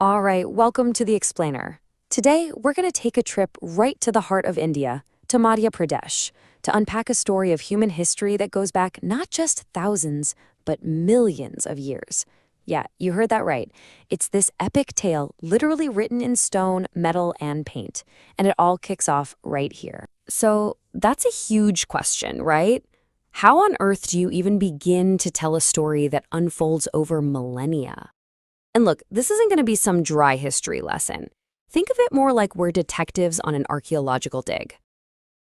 All right, welcome to the Explainer. Today, we're going to take a trip right to the heart of India, to Madhya Pradesh, to unpack a story of human history that goes back not just thousands, but millions of years. Yeah, you heard that right. It's this epic tale literally written in stone, metal, and paint. And it all kicks off right here. So, that's a huge question, right? How on earth do you even begin to tell a story that unfolds over millennia? And look, this isn't going to be some dry history lesson. Think of it more like we're detectives on an archaeological dig.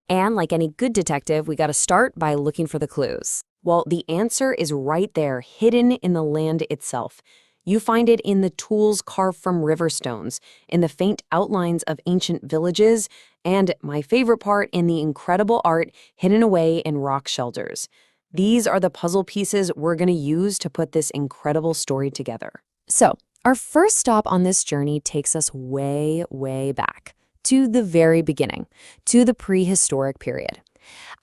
And like any good detective, we got to start by looking for the clues. Well, the answer is right there, hidden in the land itself. You find it in the tools carved from river stones, in the faint outlines of ancient villages, and my favorite part, in the incredible art hidden away in rock shelters. These are the puzzle pieces we're going to use to put this incredible story together. So, our first stop on this journey takes us way, way back, to the very beginning, to the prehistoric period.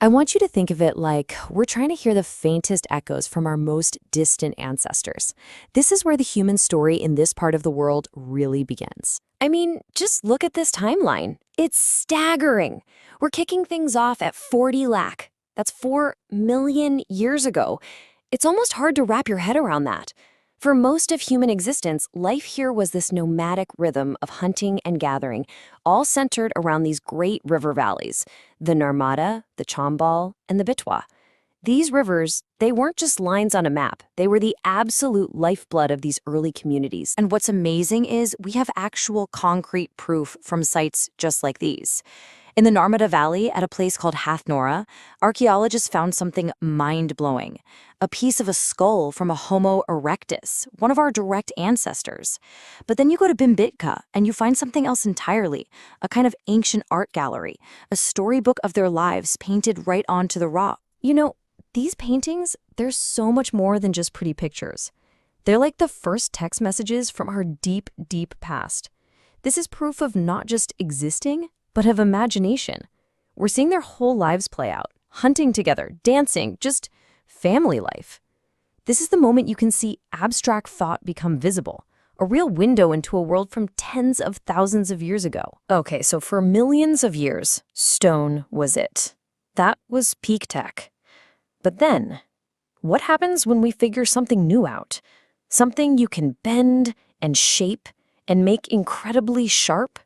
I want you to think of it like we're trying to hear the faintest echoes from our most distant ancestors. This is where the human story in this part of the world really begins. I mean, just look at this timeline. It's staggering. We're kicking things off at 40 lakh. That's 4 million years ago. It's almost hard to wrap your head around that. For most of human existence, life here was this nomadic rhythm of hunting and gathering, all centered around these great river valleys, the Narmada, the Chambal, and the Betwa. These rivers, they weren't just lines on a map. They were the absolute lifeblood of these early communities. And what's amazing is we have actual concrete proof from sites just like these. In the Narmada Valley, at a place called Hathnora, archaeologists found something mind-blowing, a piece of a skull from a Homo erectus, one of our direct ancestors. But then you go to Bhimbetka, and you find something else entirely, a kind of ancient art gallery, a storybook of their lives painted right onto the rock. You know, these paintings, they're so much more than just pretty pictures. They're like the first text messages from our deep, deep past. This is proof of not just existing, but of imagination. We're seeing their whole lives play out, hunting together, dancing, just family life. This is the moment you can see abstract thought become visible, a real window into a world from tens of thousands of years ago. Okay, so for millions of years, stone was it. That was peak tech. But then, what happens when we figure something new out? Something you can bend and shape and make incredibly sharp?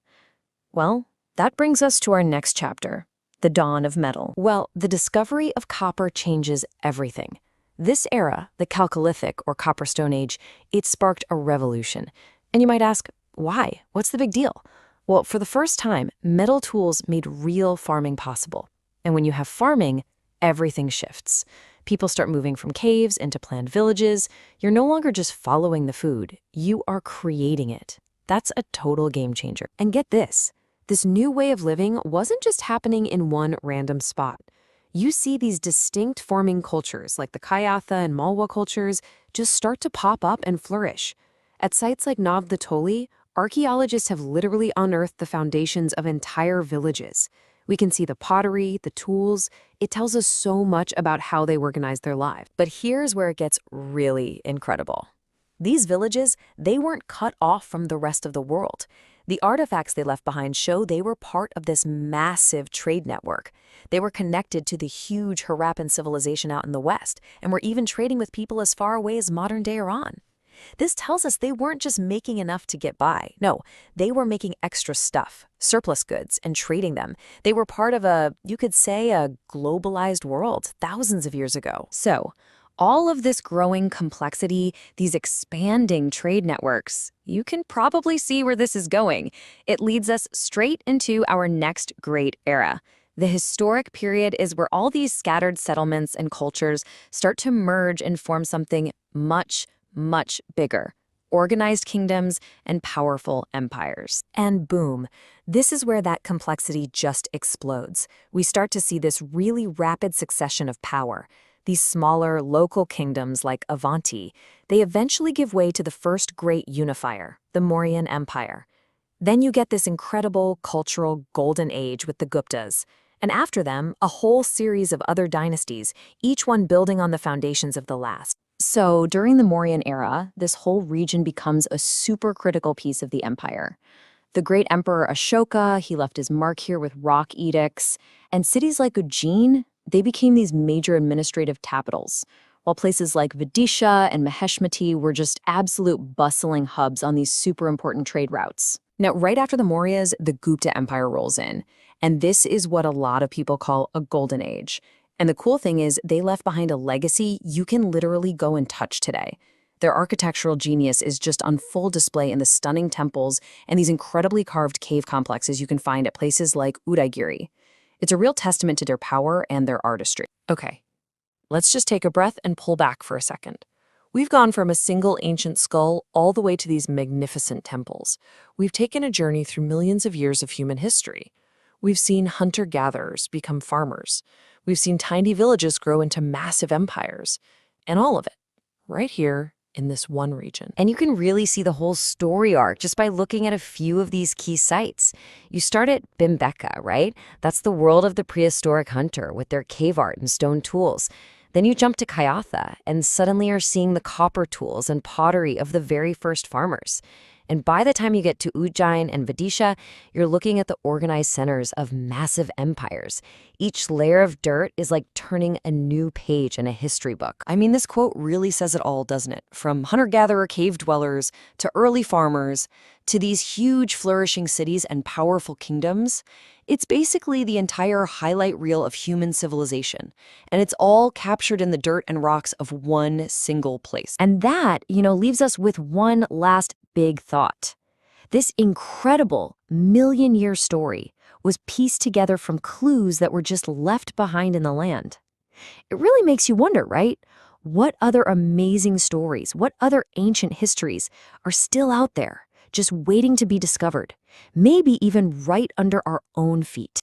Well, that brings us to our next chapter, the dawn of metal. Well, the discovery of copper changes everything. This era, the Chalcolithic or Copper Stone Age, it sparked a revolution. And you might ask, why? What's the big deal? Well, for the first time, metal tools made real farming possible. And when you have farming, everything shifts. People start moving from caves into planned villages. You're no longer just following the food, you are creating it. That's a total game changer. And get this. This new way of living wasn't just happening in one random spot. You see these distinct farming cultures like the Kayatha and Maheshwar cultures just start to pop up and flourish. At sites like Toli, archaeologists have literally unearthed the foundations of entire villages. We can see the pottery, the tools. It tells us so much about how they organized their lives. But here's where it gets really incredible. These villages, they weren't cut off from the rest of the world. The artifacts they left behind show they were part of this massive trade network. They were connected to the huge Harappan civilization out in the West, and were even trading with people as far away as modern-day Iran. This tells us they weren't just making enough to get by. No, they were making extra stuff, surplus goods, and trading them. They were part of you could say, a globalized world thousands of years ago. So, all of this growing complexity, these expanding trade networks, you can probably see where this is going. It leads us straight into our next great era. The historic period is where all these scattered settlements and cultures start to merge and form something much, much bigger. Organized kingdoms and powerful empires. And boom, this is where that complexity just explodes. We start to see this really rapid succession of power. These smaller, local kingdoms like Avanti, they eventually give way to the first great unifier, the Mauryan Empire. Then you get this incredible cultural golden age with the Guptas, and after them, a whole series of other dynasties, each one building on the foundations of the last. So during the Mauryan era, this whole region becomes a super critical piece of the empire. The great emperor Ashoka, he left his mark here with rock edicts, and cities like Ujjain, they became these major administrative capitals, while places like Vidisha and Mahishmati were just absolute bustling hubs on these super important trade routes. Now, right after the Mauryas, the Gupta Empire rolls in, and this is what a lot of people call a golden age. And the cool thing is, they left behind a legacy you can literally go and touch today. Their architectural genius is just on full display in the stunning temples and these incredibly carved cave complexes you can find at places like Udaigiri. It's a real testament to their power and their artistry. Okay, let's just take a breath and pull back for a second. We've gone from a single ancient skull all the way to these magnificent temples. We've taken a journey through millions of years of human history. We've seen hunter-gatherers become farmers. We've seen tiny villages grow into massive empires. And all of it, right here in this one region. And you can really see the whole story arc just by looking at a few of these key sites. You start at Bhimbetka, right? That's the world of the prehistoric hunter with their cave art and stone tools. Then you jump to Kayatha and suddenly are seeing the copper tools and pottery of the very first farmers. And by the time you get to Ujjain and Vidisha, you're looking at the organized centers of massive empires. Each layer of dirt is like turning a new page in a history book. I mean, this quote really says it all, doesn't it? From hunter-gatherer cave dwellers to early farmers to these huge flourishing cities and powerful kingdoms. It's basically the entire highlight reel of human civilization. And it's all captured in the dirt and rocks of one single place. And that, leaves us with one last big thought. This incredible million-year story was pieced together from clues that were just left behind in the land. It really makes you wonder, right? What other amazing stories, what other ancient histories are still out there, just waiting to be discovered, maybe even right under our own feet?